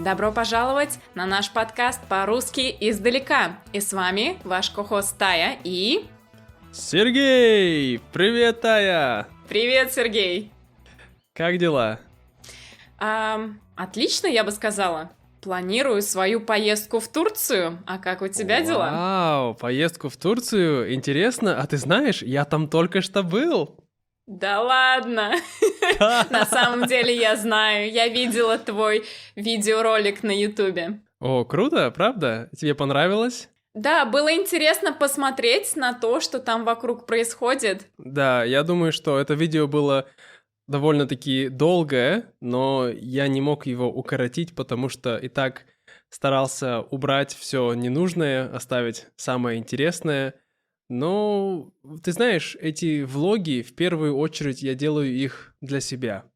Добро пожаловать на наш подкаст по-русски издалека. И с вами ваш ко-хост Тая и... Сергей! Привет, Тая! Привет, Сергей! Как дела? Отлично, я бы сказала. Планирую свою поездку в Турцию. А как у тебя дела? Вау, поездку в Турцию? Интересно, а ты знаешь, я там только что был. Да ладно! На самом деле я знаю, я видела твой видеоролик на Ютубе. О, круто, правда? Тебе понравилось? Да, было интересно посмотреть на то, что там вокруг происходит. Да, я думаю, что это видео было довольно-таки долгое, но я не мог его укоротить, потому что и так старался убрать все ненужное, оставить самое интересное. Но, ты знаешь, эти влоги, в первую очередь, я делаю их для себя.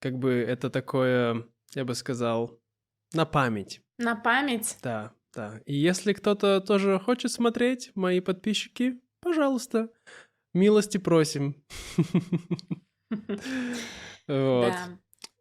Как бы это такое, я бы сказал, на память. На память? Да, да. И если кто-то тоже хочет смотреть, мои подписчики, пожалуйста, милости просим. Вот.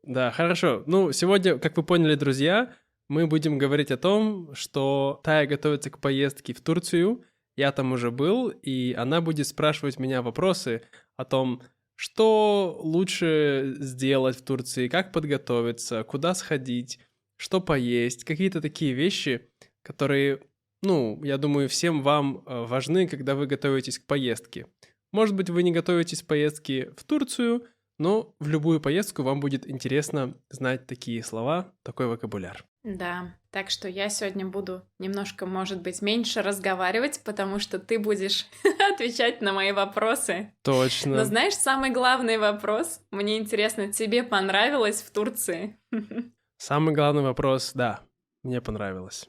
Да, хорошо. Ну, сегодня, как вы поняли, друзья, мы будем говорить о том, что Тая готовится к поездке в Турцию. Я там уже был, и она будет спрашивать меня вопросы о том, что лучше сделать в Турции, как подготовиться, куда сходить, что поесть, какие-то такие вещи, которые, я думаю, всем вам важны, когда вы готовитесь к поездке. Может быть, вы не готовитесь к поездке в Турцию, но в любую поездку вам будет интересно знать такие слова, такой вокабуляр. Да, так что я сегодня буду немножко, может быть, меньше разговаривать, потому что ты будешь отвечать на мои вопросы. Точно. Но знаешь, самый главный вопрос, мне интересно, тебе понравилось в Турции? Самый главный вопрос, да, мне понравилось.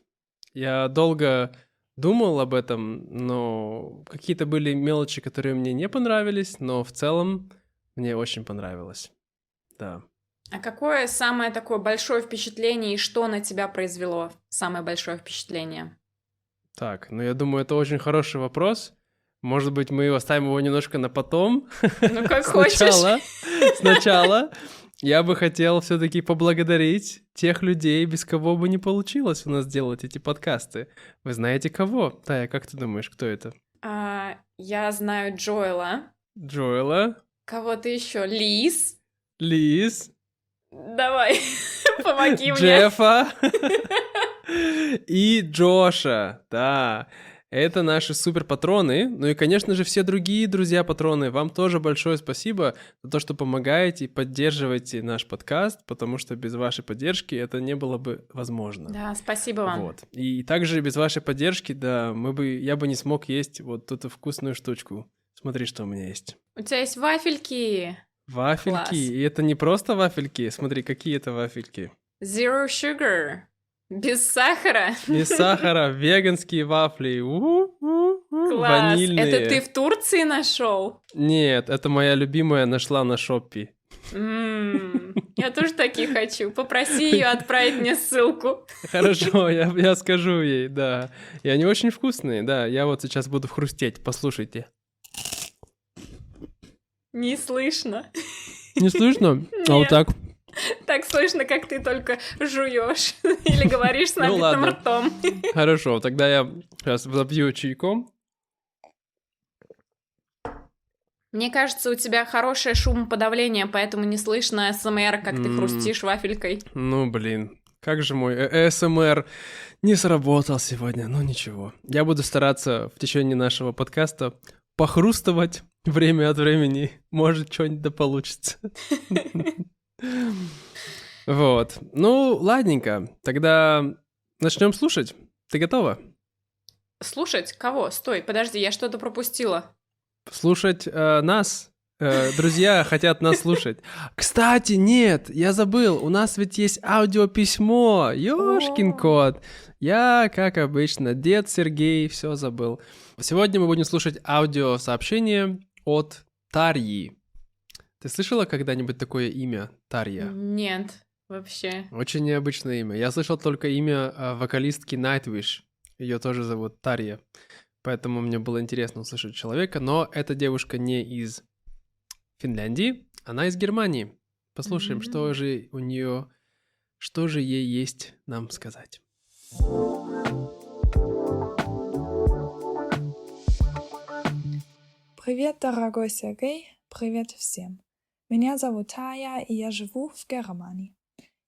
Я долго думал об этом, но какие-то были мелочи, которые мне не понравились, но в целом мне очень понравилось, да. А какое самое такое большое впечатление и что на тебя произвело самое большое впечатление? Так, я думаю, это очень хороший вопрос. Может быть, мы оставим его немножко на потом. Ну, как хочешь. Сначала я бы хотел все-таки поблагодарить тех людей, без кого бы не получилось у нас делать эти подкасты. Вы знаете кого? Тая, как ты думаешь, кто это? Я знаю Джоэла. Джоэла. Кого-то еще? Лиз. Давай, помоги мне. Джеффа. И Джоша, да. Это наши супер-патроны. Ну и, конечно же, все другие друзья-патроны. Вам тоже большое спасибо за то, что помогаете и поддерживаете наш подкаст, потому что без вашей поддержки это не было бы возможно. Да, спасибо вам. Вот. И также без вашей поддержки, да, я бы не смог есть вот эту вкусную штучку. Смотри, что у меня есть. У тебя есть вафельки. Вафельки. Класс. И это не просто вафельки. Смотри, какие это вафельки. Zero sugar. Без сахара. Без сахара, веганские вафли. Класс. Ванильные. Это ты в Турции нашел? Нет, это моя любимая нашла на Шоппи. Я тоже такие хочу. Попроси ее отправить мне ссылку. Хорошо, я скажу ей, да. И они очень вкусные, да. Я вот сейчас буду хрустеть, послушайте. Не слышно. Не слышно? А вот так. Так слышно, как ты только жуешь или говоришь с набитым ртом. Хорошо, тогда я сейчас запью чайком. Мне кажется, у тебя хорошее шумоподавление, поэтому не слышно АСМР, как ты хрустишь вафелькой. Как же мой АСМР не сработал сегодня, но ничего. Я буду стараться в течение нашего подкаста похрустывать время от времени. Может, что-нибудь да получится. Вот. Ладненько. Тогда начнем слушать. Ты готова? Слушать? Кого? Стой, подожди, я что-то пропустила. Слушать нас. Друзья хотят нас слушать. Кстати, нет, я забыл. У нас ведь есть аудиописьмо. Ёшкин кот. Я, как обычно, дед Сергей, все забыл. Сегодня мы будем слушать аудиосообщение от Тарьи. Ты слышала когда-нибудь такое имя Тарья? Нет, вообще. Очень необычное имя. Я слышал только имя вокалистки Nightwish. Ее тоже зовут Тарья. Поэтому мне было интересно услышать человека. Но эта девушка не из Финляндии, она из Германии. Послушаем, что же у нее что же ей есть нам сказать. Привет, дорогой Сергей, привет всем. Меня зовут Тая, и я живу в Германии.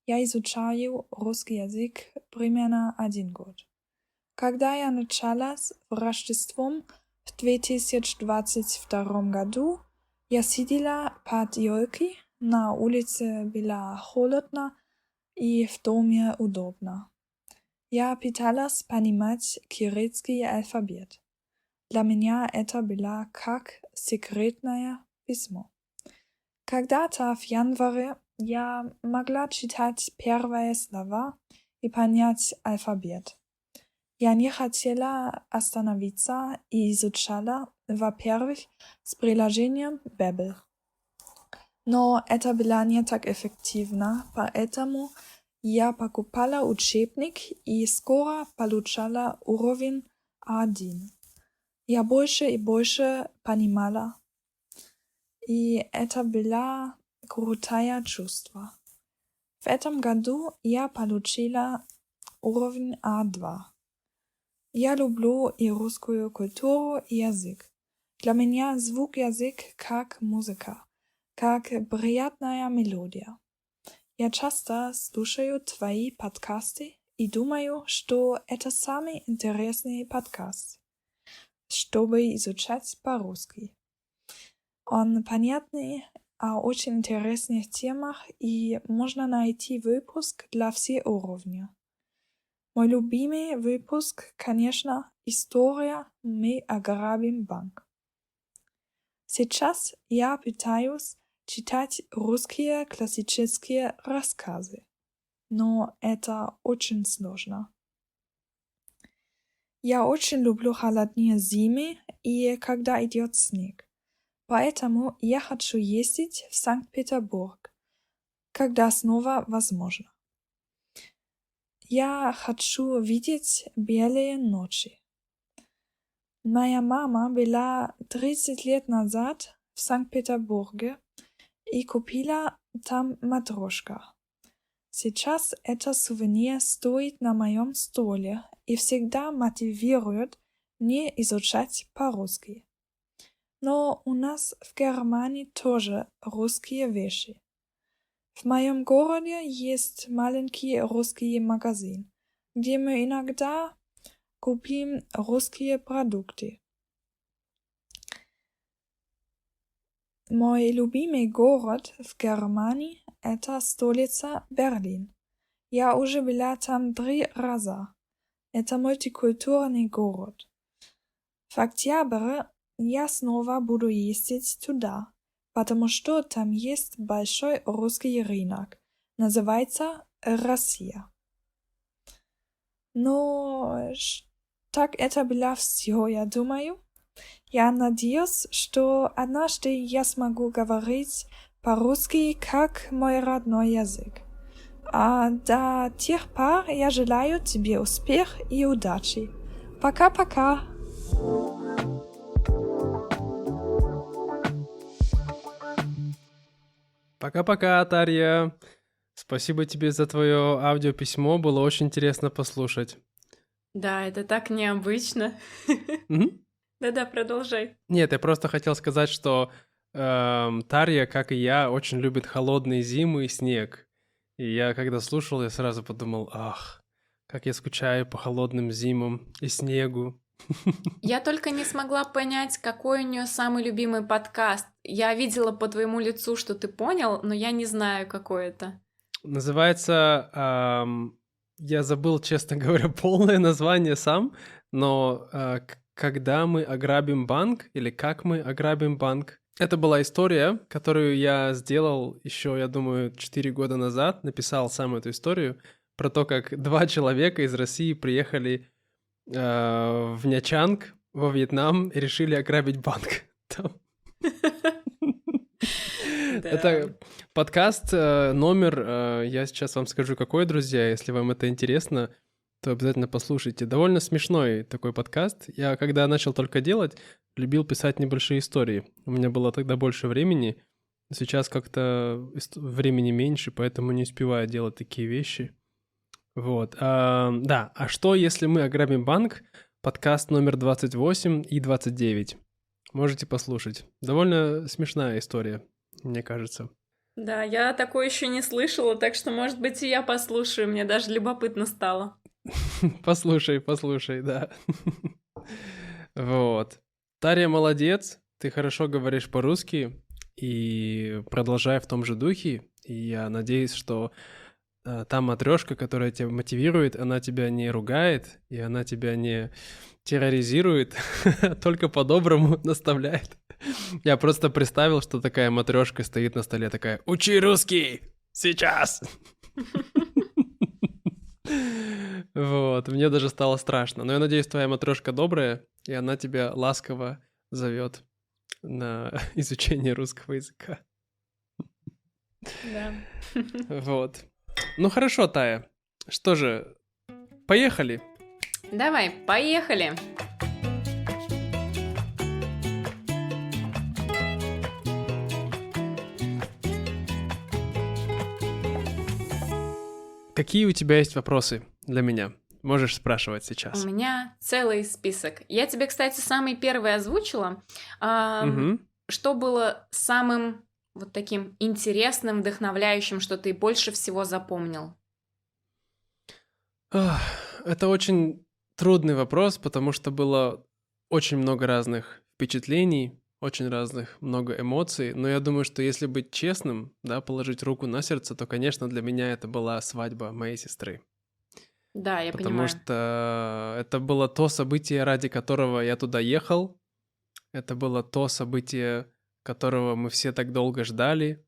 Я изучаю русский язык примерно 1 год. Когда я начала с Рождеством в 2022 году, я сидела под елкой, на улице было холодно и в доме удобно. Я пыталась понимать кириллский алфавит. Для меня это было как секретное письмо. Когда-то в январе я могла читать первые слова и понять алфавит. Я не хотела остановиться и изучала, во-первых, с приложением Babbel. Но это было не так эффективно, поэтому я покупала учебник и скоро получала уровень А1. Я больше и больше понимала, и это было крутое чувство. В этом году я получила уровень А2. Я люблю и русскую культуру, и язык. Для меня звук язык как музыка, как приятная мелодия. Я часто слушаю твои подкасты и думаю, что это самый интересный подкаст, чтобы изучать по-русски. Он понятный о очень интересных темах, и можно найти выпуск для всех уровней. Мой любимый выпуск, конечно, история «Мы ограбим банк». Сейчас я пытаюсь читать русские классические рассказы, но это очень сложно. Я очень люблю холодные зимы и когда идет снег. Поэтому я хочу ездить в Санкт-Петербург, когда снова возможно. Я хочу видеть белые ночи. Моя мама была 30 лет назад в Санкт-Петербурге и купила там матрошка. Сейчас этот сувенир стоит на моем столе и всегда мотивирует не изучать по-русски. Но у нас в Германии тоже русские вещи. В моем городе есть маленький русский магазин, где мы иногда купим русские продукты. Мой любимый город в Германии – это столица Берлин. Я уже была там 3 раза. Это мультикультурный город. В октябре я снова буду ездить туда, потому что там есть большой русский рынок. Называется Россия. Но так это было все, я думаю. Я надеюсь, что однажды я смогу говорить по-русски как мой родной язык. А до тех пор я желаю тебе успех и удачи. Пока-пока! Пока-пока, Тарья. Спасибо тебе за твое аудиописьмо, было очень интересно послушать. Да, это так необычно. Да-да, продолжай. Нет, я просто хотел сказать, что Тарья, как и я, очень любит холодные зимы и снег. И я, когда слушал, я сразу подумал, ах, как я скучаю по холодным зимам и снегу. Я только не смогла понять, какой у нее самый любимый подкаст. Я видела по твоему лицу, что ты понял, но я не знаю, какой это. Называется, я забыл, честно говоря, полное название сам, но «Когда мы ограбим банк» или «Как мы ограбим банк». Это была история, которую я сделал еще, я думаю, 4 года назад, написал сам эту историю про то, как 2 человека из России приехали в Нячанг, во Вьетнам, и решили ограбить банк там. Это подкаст, номер, я сейчас вам скажу, какой, друзья, если вам это интересно, то обязательно послушайте. Довольно смешной такой подкаст. Я, когда начал только делать, любил писать небольшие истории. У меня было тогда больше времени, Сейчас как-то времени меньше, поэтому не успеваю делать такие вещи. Вот. Да, а что, если мы ограбим банк? Подкаст номер 28 и 29. Можете послушать. Довольно смешная история, мне кажется. Да, я такое еще не слышала, так что, может быть, и я послушаю. Мне даже любопытно стало. Послушай, да. Вот. Тарья молодец, ты хорошо говоришь по-русски, и продолжай в том же духе. И я надеюсь, что та матрешка, которая тебя мотивирует, она тебя не ругает, и она тебя не терроризирует, только по-доброму наставляет. Я просто представил, что такая матрешка стоит на столе, такая: «Учи русский! Сейчас!» Вот, мне даже стало страшно. Но я надеюсь, твоя матрешка добрая, и она тебя ласково зовет на изучение русского языка. Да. Вот. Ну хорошо, Тая. Что же, поехали? Давай, поехали. Какие у тебя есть вопросы для меня? Можешь спрашивать сейчас. У меня целый список. Я тебе, кстати, самый первый озвучила. Что было самым вот таким интересным, вдохновляющим, что ты больше всего запомнил? Это очень трудный вопрос, потому что было очень много разных впечатлений, очень много эмоций, но я думаю, что если быть честным, да, положить руку на сердце, то, конечно, для меня это была свадьба моей сестры. Да, я Потому понимаю. что это было то событие, ради которого я туда ехал, это было то событие, которого мы все так долго ждали,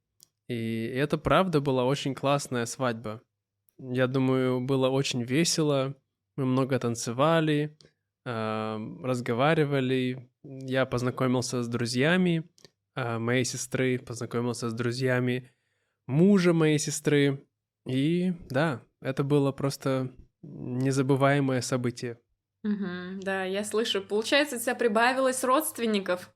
и это правда была очень классная свадьба. Я думаю, было очень весело, мы много танцевали, разговаривали. Я познакомился с друзьями моей сестры, познакомился с друзьями мужа моей сестры. И да, это было просто незабываемое событие. Да, я слышу. Получается, у тебя прибавилось родственников.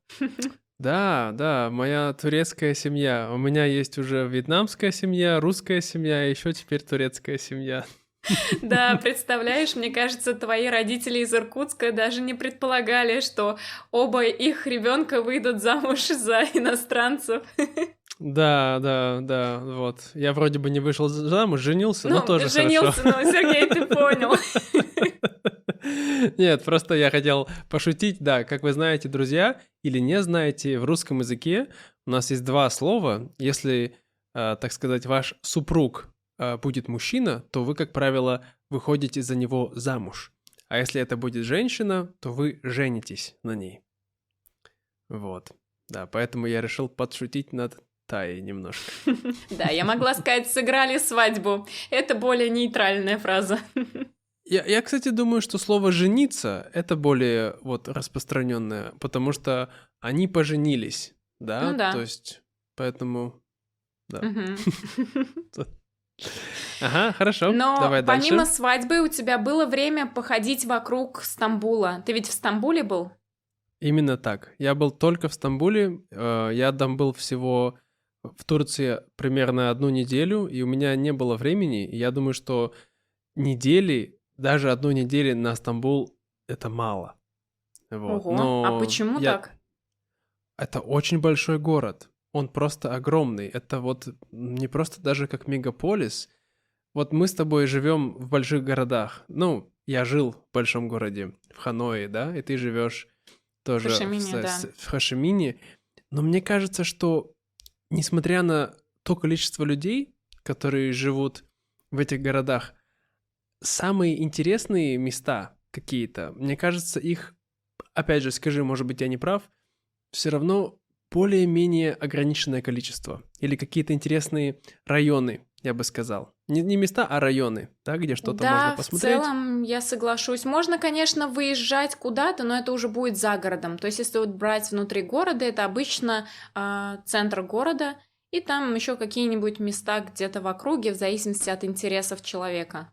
Да, моя турецкая семья. У меня есть уже вьетнамская семья, русская семья, и еще теперь турецкая семья. Да, представляешь, мне кажется, твои родители из Иркутска даже не предполагали, что оба их ребенка выйдут замуж за иностранцев. Да, вот. Я вроде бы не вышел замуж, женился, но тоже женился, хорошо. но, Сергей, ты понял. Нет, просто я хотел пошутить. Да, как вы знаете, друзья, или не знаете, в русском языке у нас есть два слова. Если, так сказать, ваш супруг будет мужчина, то вы, как правило, выходите за него замуж. А если это будет женщина, то вы женитесь на ней. Вот. Да, поэтому я решил подшутить над Таей немножко. Да, я могла сказать, сыграли свадьбу. Это более нейтральная фраза. Я, кстати, думаю, что слово «жениться» — это более вот распространенное, потому что они поженились, да? Ну да. То есть, поэтому, да. Ага, хорошо, Но давай дальше. помимо свадьбы у тебя было время походить вокруг Стамбула. Ты ведь в Стамбуле был? Именно так. Я был только в Стамбуле, я там был всего в Турции примерно 1 неделю, и у меня не было времени. И я думаю, что даже 1 недели на Стамбул — это мало. Вот. Ого, Но а почему так? Это очень большой город. Он просто огромный. Это вот не просто даже как мегаполис. Вот мы с тобой живем в больших городах. Ну, я жил в большом городе, в Ханое, да, и ты живешь тоже в Хошимине. Но мне кажется, что несмотря на то количество людей, которые живут в этих городах, самые интересные места какие-то, мне кажется, их, опять же, скажи, может быть, я не прав, все равно более-менее ограниченное количество. Или какие-то интересные районы, я бы сказал. Не места, а районы, да, где что-то можно посмотреть. Да, в целом я соглашусь. Можно, конечно, выезжать куда-то, но это уже будет за городом. То есть, если вот брать внутри города, это обычно центр города, и там еще какие-нибудь места где-то в округе, в зависимости от интересов человека.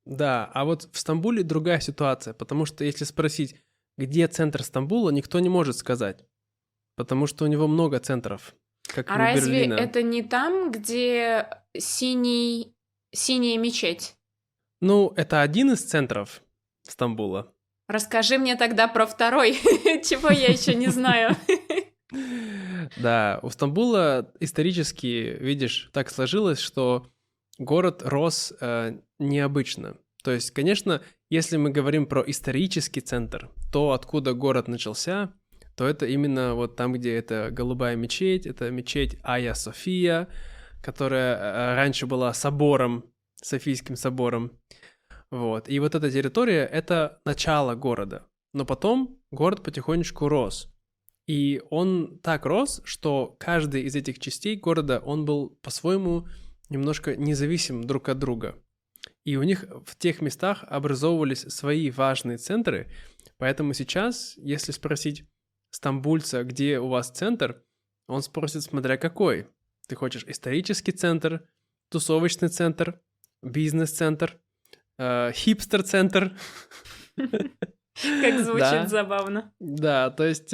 Да, а вот в Стамбуле другая ситуация, потому что если спросить, где центр Стамбула, никто не может сказать, потому что у него много центров. как А у разве Берлина. это не там, где синяя мечеть? Ну, это один из центров Стамбула. Расскажи мне тогда про второй, чего я еще не знаю. Да, у Стамбула исторически, видишь, так сложилось, что город рос необычно. То есть, конечно, если мы говорим про исторический центр, то откуда город начался, то это именно вот там, где это голубая мечеть, это мечеть Айя София, которая раньше была собором, Софийским собором. Вот. И вот эта территория — это начало города. Но потом город потихонечку рос. И он так рос, что каждый из этих частей города, он был по-своему немножко независим друг от друга. И у них в тех местах образовывались свои важные центры. Поэтому сейчас, если спросить стамбульца, где у вас центр, он спросит, смотря какой. Ты хочешь исторический центр, тусовочный центр, бизнес-центр, хипстер-центр. Как звучит забавно. Да, то есть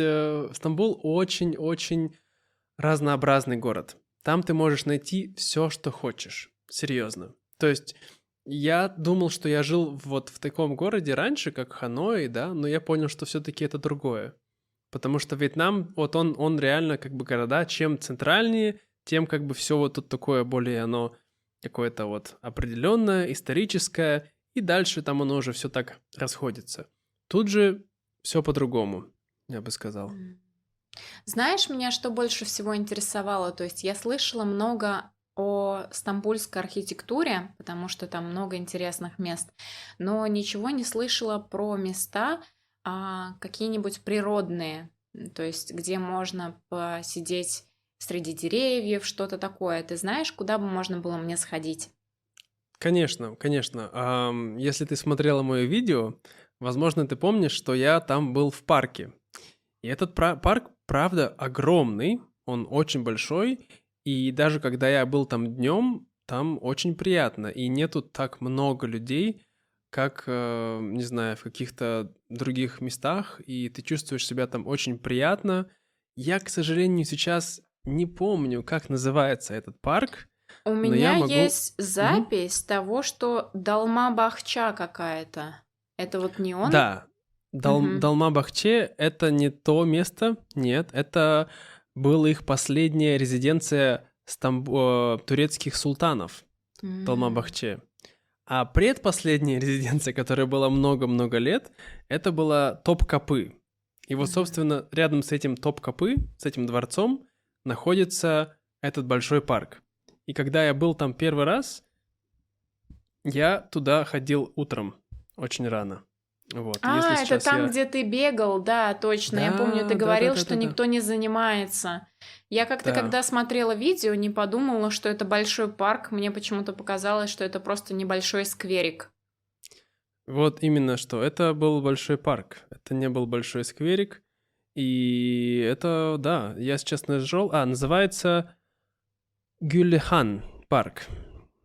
Стамбул очень-очень разнообразный город. Там ты можешь найти все, что хочешь. Серьезно. То есть я думал, что я жил вот в таком городе раньше, как Ханой, да, но я понял, что все-таки это другое. Потому что Вьетнам, вот он реально как бы города, чем центральнее, тем как бы все вот тут такое более оно какое-то вот определенное, историческое, и дальше там оно уже все так расходится. Тут же все по-другому, я бы сказал. Знаешь, меня что больше всего интересовало? То есть я слышала много о стамбульской архитектуре, потому что там много интересных мест, но ничего не слышала про места какие-нибудь природные, то есть где можно посидеть среди деревьев, что-то такое. Ты знаешь, куда бы можно было мне сходить? Конечно, конечно. Если ты смотрела мое видео, возможно, ты помнишь, что я там был в парке. И этот парк, правда, огромный, он очень большой, и даже когда я был там днем, там очень приятно, и нету так много людей, как, не знаю, в каких-то других местах, и ты чувствуешь себя там очень приятно. Я, к сожалению, сейчас не помню, как называется этот парк, У но я меня могу... есть Мгм. запись того, что Далма-Бахча какая-то. Это вот не он? Да, Мгм. Долма-Бахче — это не то место, нет, это была их последняя резиденция турецких султанов, М. Долма-Бахче. А предпоследняя резиденция, которая была много-много лет, это была Топкапы. И вот, Мгм. собственно, рядом с этим Топкапы, с этим дворцом, находится этот большой парк. И когда я был там первый раз, я туда ходил утром, очень рано. Вот, и если Это сейчас там, я... где ты бегал, да, точно. Я помню, ты Да, говорил, что да-да-да-да-да. никто не занимается. Я как-то, Да, когда смотрела видео, не подумала, что это большой парк. Мне почему-то показалось, что это просто небольшой скверик. вот именно что. Это был большой парк. Это не был большой скверик. И это, да, я сейчас нашел... называется Гюлехан парк.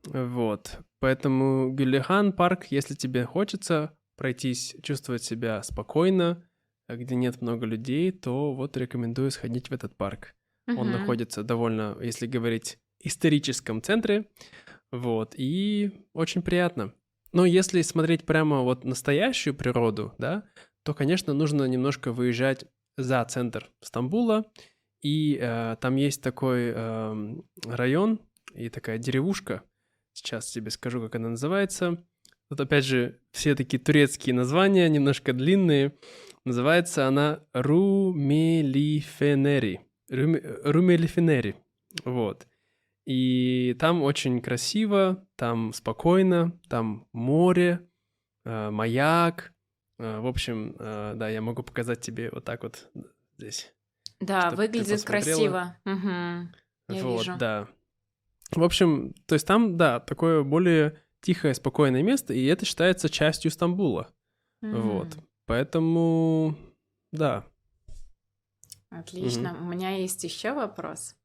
Вот. Поэтому Гюлехан парк, если тебе хочется пройтись, чувствовать себя спокойно, где нет много людей, то вот рекомендую сходить в этот парк. Он Мгм. находится довольно, если говорить, историческом центре, вот, и очень приятно. Но если смотреть прямо вот настоящую природу, да, то, конечно, нужно немножко выезжать за центр Стамбула, и там есть такой район и такая деревушка, сейчас тебе скажу, как она называется. Тут, опять же, все такие турецкие названия, немножко длинные. Называется она Румелифенери. Румелифенери. Вот. И там очень красиво, там спокойно, там море, маяк. В общем, да, я могу показать тебе вот так вот здесь, Да, чтобы ты выглядит посмотрела. красиво. Мгм. Я Вот, вижу. да. В общем, то есть там, да, такое более тихое, спокойное место, и это считается частью Стамбула. Вот. М. Поэтому, да. Мгм. Отлично. У меня есть еще вопрос.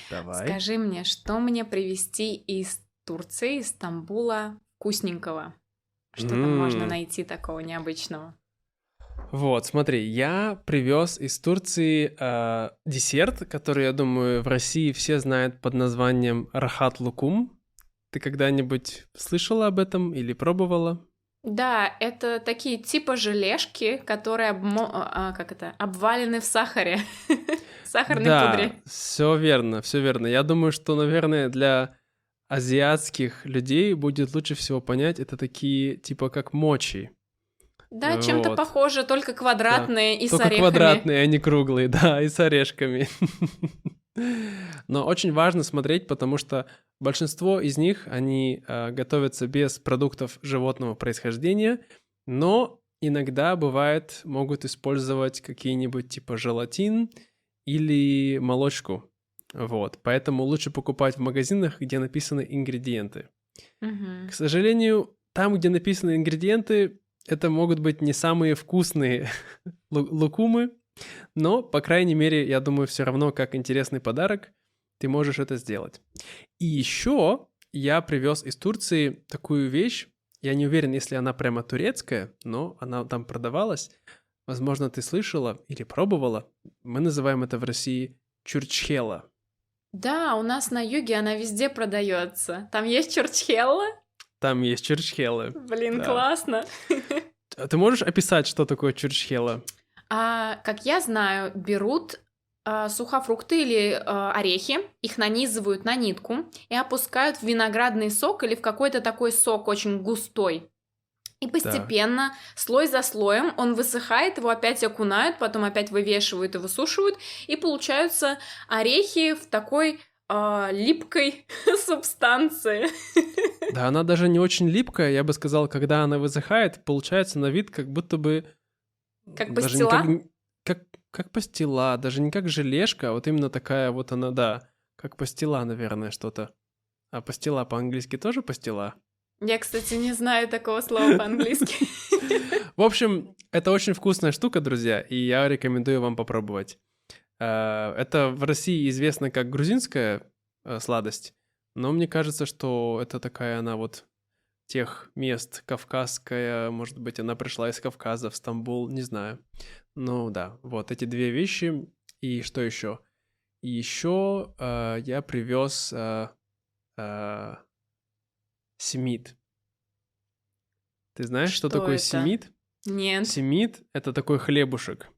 Давай. Скажи мне, что мне привезти из Турции, из Стамбула вкусненького? Что там можно М. найти такого необычного? Вот, смотри, я привез из Турции десерт, который, я думаю, в России все знают под названием рахат лукум. Ты когда-нибудь слышала об этом или пробовала? Да, это такие типа желешки, которые обвалены в сахаре, в сахарной Да, пудре. все верно, все верно. Я думаю, что, наверное, для азиатских людей будет лучше всего понять, это такие типа как мочи. Да, чем-то Вот, похоже, только да. квадратные и с Только орехами. квадратные, а не круглые, да, и с орешками. Но очень важно смотреть, потому что большинство из них, они готовятся без продуктов животного происхождения, но иногда бывает, могут использовать какие-нибудь типа желатин или молочку. Вот, поэтому лучше покупать в магазинах, где написаны ингредиенты. Мгм. К сожалению, там, где написаны ингредиенты, это могут быть не самые вкусные лукумы, но, по крайней мере, я думаю, все равно как интересный подарок ты можешь это сделать. И еще я привез из Турции такую вещь. Я не уверен, если она прямо турецкая, но она там продавалась. Возможно, ты слышала или пробовала. Мы называем это в России чурчхела. Да, у нас на юге она везде продается. Там есть чурчхелла? Там есть чурчхелы. Блин, Да. классно. А ты можешь описать, что такое чурчхела? Как я знаю, берут сухофрукты или орехи, их нанизывают на нитку и опускают в виноградный сок или в какой-то такой сок очень густой. И постепенно, слой за слоем, он высыхает, его опять окунают, потом опять вывешивают и высушивают, и получаются орехи в такой липкой субстанции. Да, она даже не очень липкая, я бы сказал, когда она высыхает, получается на вид как будто бы... Как даже пастила? не как пастила, даже не как желешка, а вот именно такая вот она, да, как пастила, наверное, что-то. А пастила по-английски тоже пастила? Я, кстати, не знаю такого слова по-английски. В общем, это очень вкусная штука, друзья, и я рекомендую вам попробовать. Это в России известно как грузинская сладость, но мне кажется, что это такая она вот тех мест, кавказская, может быть, она пришла из Кавказа в Стамбул, не знаю. Ну да, вот эти две вещи. И что еще? И еще я привез семит. Ты знаешь, что Что такое это? семит? Нет. Семит — это такой хлебушек.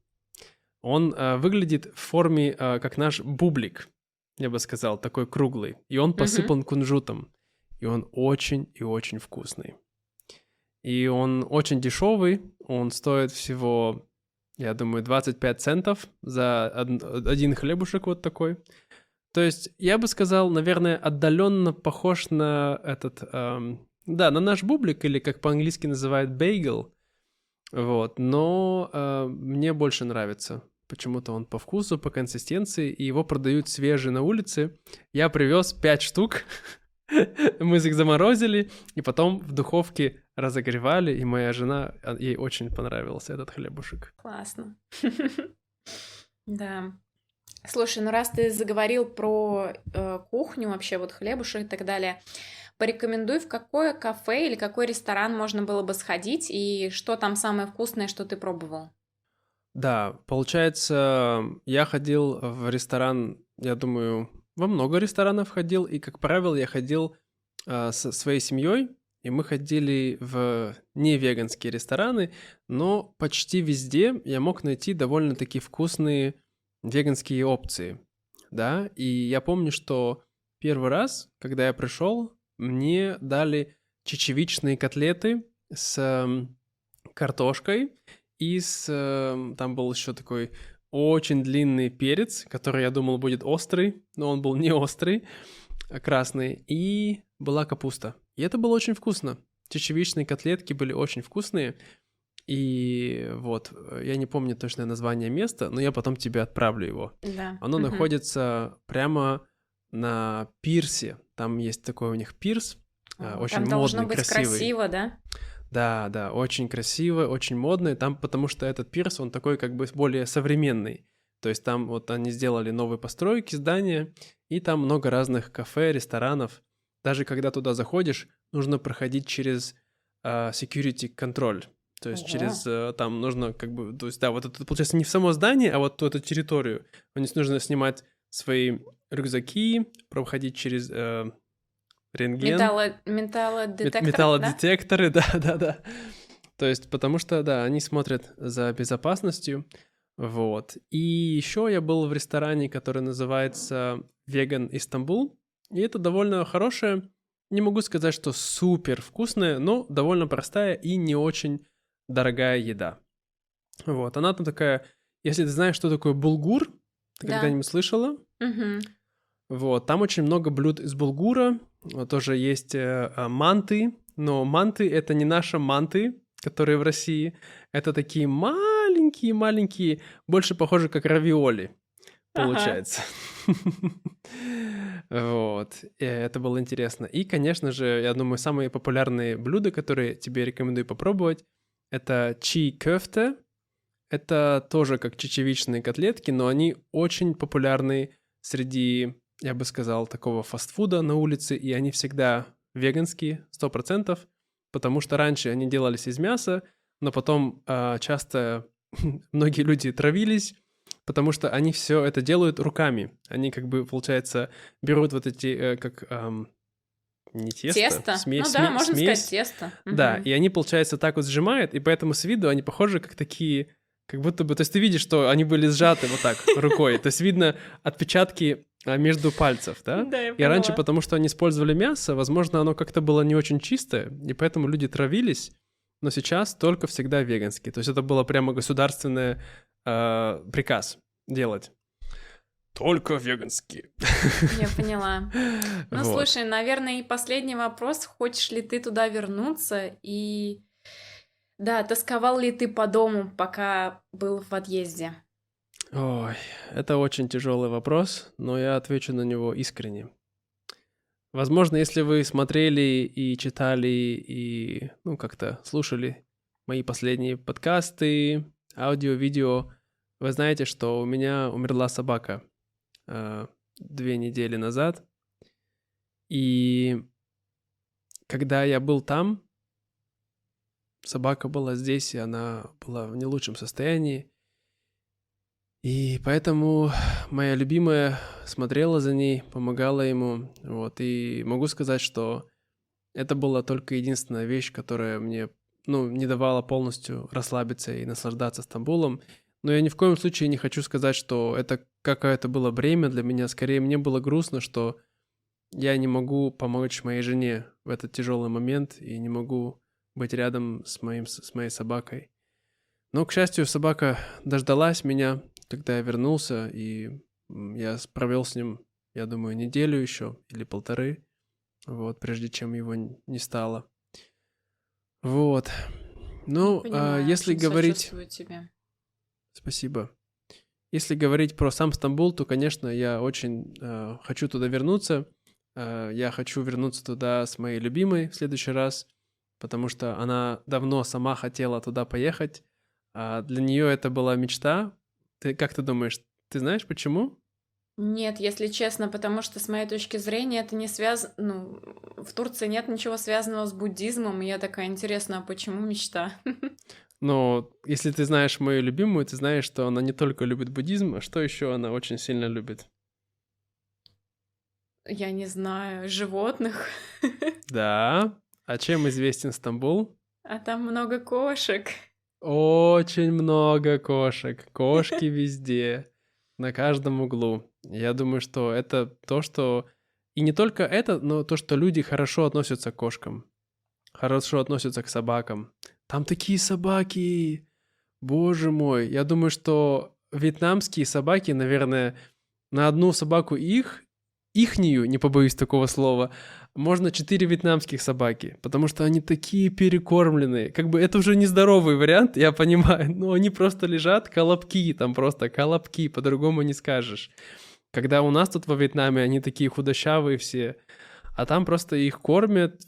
Он выглядит в форме, как наш бублик, я бы сказал, такой круглый. И он посыпан кунжутом. И он очень и очень вкусный. И он очень дешевый. Он стоит всего, я думаю, 25 центов за один хлебушек вот такой. То есть, я бы сказал, наверное, отдаленно похож на этот... да, на наш бублик, или как по-английски называют бейгл. Вот, но мне больше нравится. Почему-то он по вкусу, по консистенции, и его продают свежий на улице. Я привез 5 штук, мы их заморозили, и потом в духовке разогревали, и моя жена, ей очень понравился этот хлебушек. Классно. Да. Слушай, ну раз ты заговорил про кухню, вообще вот хлебушек и так далее, порекомендуй, в какое кафе или какой ресторан можно было бы сходить, и что там самое вкусное, что ты пробовал? Да, получается, я ходил в ресторан, я думаю, во много ресторанов ходил, и, как правило, я ходил со своей семьей, и мы ходили в невеганские рестораны, но почти везде я мог найти довольно-таки вкусные веганские опции, да, и я помню, что первый раз, когда я пришел, мне дали чечевичные котлеты с картошкой, и там был еще такой очень длинный перец, который я думал будет острый, но он был не острый, а красный, и была капуста. И это было очень вкусно. Чечевичные котлетки были очень вкусные, и вот, я не помню точное название места, но я потом тебе отправлю его. Да. Оно находится прямо на пирсе. Там есть такой у них пирс, очень Там модный, должно быть красивый. красиво, да? Да, да, очень красиво, очень модный. Там, потому что этот пирс, он такой как бы более современный. То есть там вот они сделали новые постройки, здания, и там много разных кафе, ресторанов. Даже когда туда заходишь, нужно проходить через security контроль. То есть Ого. через там нужно как бы, то есть да, вот это получается не в само здание, а вот эту территорию. Здесь нужно снимать свои рюкзаки, проходить через рентген, Металлодетектор, да? металлодетекторы, да. То есть потому что, да, они смотрят за безопасностью, вот. И еще я был в ресторане, который называется Vegan Istanbul, и это довольно хорошее, не могу сказать, что супер вкусная, но довольно простая и не очень дорогая еда. Вот, она там такая, если ты знаешь, что такое булгур, ты Да. когда-нибудь слышала? Мгм. Вот, там очень много блюд из булгура, вот тоже есть манты, но манты — это не наши манты, которые в России, это такие маленькие, больше похожи как равиоли, Ага. получается. Вот, это было интересно. И, конечно же, я думаю, самые популярные блюда, которые тебе рекомендую попробовать, это чи-köfte. Это тоже как чечевичные котлетки, но они очень популярны среди, я бы сказал, такого фастфуда на улице, и они всегда веганские, 100%, потому что раньше они делались из мяса, но потом часто многие люди травились, потому что они все это делают руками. Они как бы, получается, берут вот эти, не тесто, Ну да, можно смесь. сказать тесто. Да, Мгм. и они, получается, так вот сжимают, и поэтому с виду они похожи как такие, как будто бы, то есть ты видишь, что они были сжаты вот так рукой, то есть видно отпечатки между пальцев, да? Да, я И раньше, поняла. потому что они использовали мясо, возможно, оно как-то было не очень чистое, и поэтому люди травились, но сейчас только всегда веганские. То есть это было прямо государственный приказ делать. Только веганские. Я поняла. Ну, Вот. слушай, наверное, и последний вопрос. Хочешь ли ты туда вернуться? И да, тосковал ли ты по дому, пока был в отъезде? Ой, это очень тяжелый вопрос, но я отвечу на него искренне. Возможно, если вы смотрели и читали и, ну, как-то слушали мои последние подкасты, аудио, видео, вы знаете, что у меня умерла собака 2 недели назад. И когда я был там, собака была здесь, и она была в не лучшем состоянии. И поэтому моя любимая смотрела за ней, помогала ему. Вот, и могу сказать, что это была только единственная вещь, которая мне, ну, не давала полностью расслабиться и наслаждаться Стамбулом. Но я ни в коем случае не хочу сказать, что это какое-то было бремя для меня. Скорее, мне было грустно, что я не могу помочь моей жене в этот тяжелый момент и не могу быть рядом с моей собакой. Но, к счастью, собака дождалась меня, когда я вернулся, и я провел с ним, я думаю, неделю еще или 1.5, вот, прежде чем его не стало. Вот. Ну, Понимаю, если очень говорить... сочувствую тебе. Спасибо. Если говорить про сам Стамбул, то, конечно, я очень хочу туда вернуться. Я хочу вернуться туда с моей любимой в следующий раз, потому что она давно сама хотела туда поехать. Для нее это была мечта. Как ты думаешь, ты знаешь почему? Нет, если честно, потому что с моей точки зрения это не связано, ну, в Турции нет ничего связанного с буддизмом, и я такая, интересно, а почему мечта? Но если ты знаешь мою любимую, ты знаешь, что она не только любит буддизм, а что еще она очень сильно любит? Я не знаю, животных, Да. А чем известен Стамбул? а там много кошек. Очень много кошек. Кошки везде, на каждом углу. Я думаю, что это то, что... И не только это, но то, что люди хорошо относятся к кошкам. Хорошо относятся к собакам. Там такие собаки! Боже мой! Я думаю, что вьетнамские собаки, наверное, на одну собаку ихнюю, не побоюсь такого слова, можно 4 вьетнамских собаки, потому что они такие перекормленные. Как бы это уже нездоровый вариант, я понимаю, но они просто лежат, колобки, там просто колобки, по-другому не скажешь. Когда у нас тут во Вьетнаме они такие худощавые все, а там просто их кормят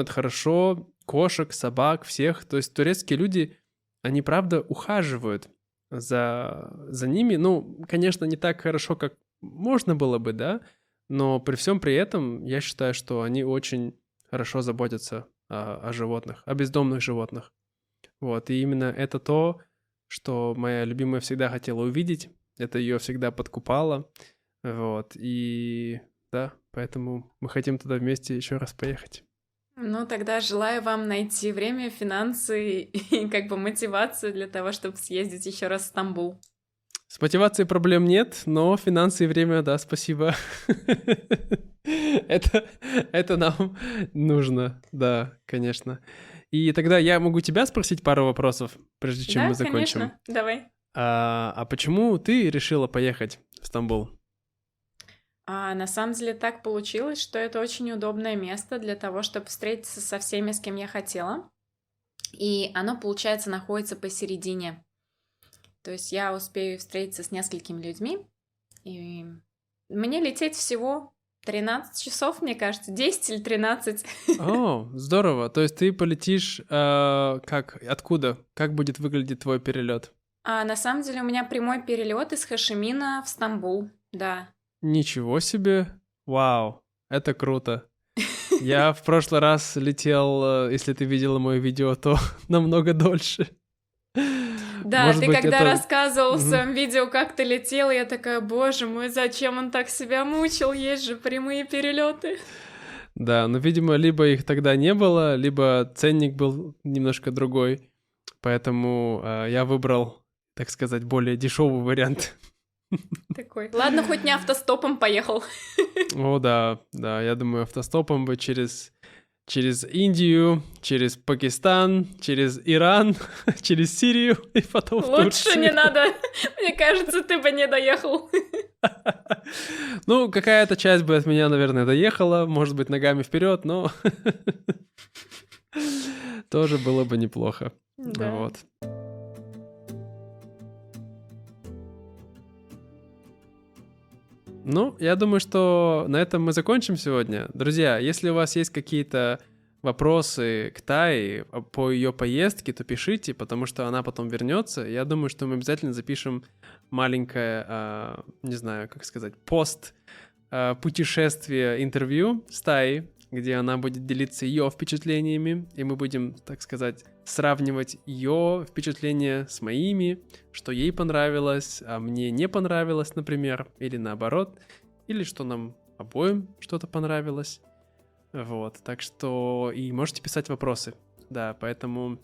хорошо, кошек, собак, всех. То есть турецкие люди, они правда ухаживают за ними. Ну, конечно, не так хорошо, как можно было бы, да, но при всем при этом я считаю, что они очень хорошо заботятся о животных, о бездомных животных. Вот, и именно это то, что моя любимая всегда хотела увидеть. Это ее всегда подкупало. Вот, и да, поэтому мы хотим туда вместе еще раз поехать. Ну, тогда желаю вам найти время, финансы и как бы мотивацию для того, чтобы съездить еще раз в Стамбул. С мотивацией проблем нет, но финансы и время, да, спасибо. Это нам нужно, да, конечно. И тогда я могу тебя спросить пару вопросов, прежде чем мы закончим. Да, конечно, давай. А почему ты решила поехать в Стамбул? На самом деле так получилось, что это очень удобное место для того, чтобы встретиться со всеми, с кем я хотела. И оно, получается, находится посередине. То есть я успею встретиться с несколькими людьми. И мне лететь всего 13 часов, мне кажется, 10 или 13. О, здорово. То есть ты полетишь откуда? Как будет выглядеть твой перелет? На самом деле у меня прямой перелет из Хошимина в Стамбул, да. Ничего себе! Вау, это круто. Я в прошлый раз летел, если ты видела мое видео, то намного дольше. Да, Может ты быть, когда это... рассказывал в своем видео, как ты летел, я такая, боже мой, зачем он так себя мучил? Есть же прямые перелеты. Да, но, видимо, либо их тогда не было, либо ценник был немножко другой. Поэтому я выбрал, так сказать, более дешевый вариант. Такой. Ладно, хоть не автостопом поехал. О, да, я думаю, автостопом бы через Индию, через Пакистан, через Иран, через Сирию и потом в Турцию. Лучше не надо. Мне кажется, ты бы не доехал. Ну, какая-то часть бы от меня, наверное, доехала, может быть, ногами вперед, но тоже было бы неплохо. Да. Вот. Ну, я думаю, что на этом мы закончим сегодня. Друзья, если у вас есть какие-то вопросы к Тае по ее поездке, то пишите, потому что она потом вернется. Я думаю, что мы обязательно запишем маленькое, не знаю, как сказать, пост путешествие интервью с Таей, где она будет делиться ее впечатлениями, и мы будем, так сказать, сравнивать ее впечатления с моими, что ей понравилось, а мне не понравилось, например, или наоборот, или что нам обоим что-то понравилось. Вот, так что и можете писать вопросы. Да, поэтому...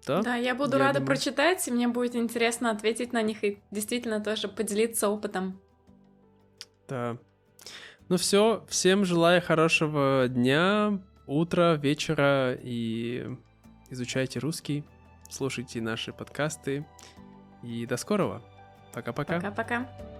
Да, я буду рада прочитать, и мне будет интересно ответить на них и действительно тоже поделиться опытом. Да. Ну все, всем желаю хорошего дня, утра, вечера, и изучайте русский, слушайте наши подкасты, и до скорого. Пока-пока. Пока-пока.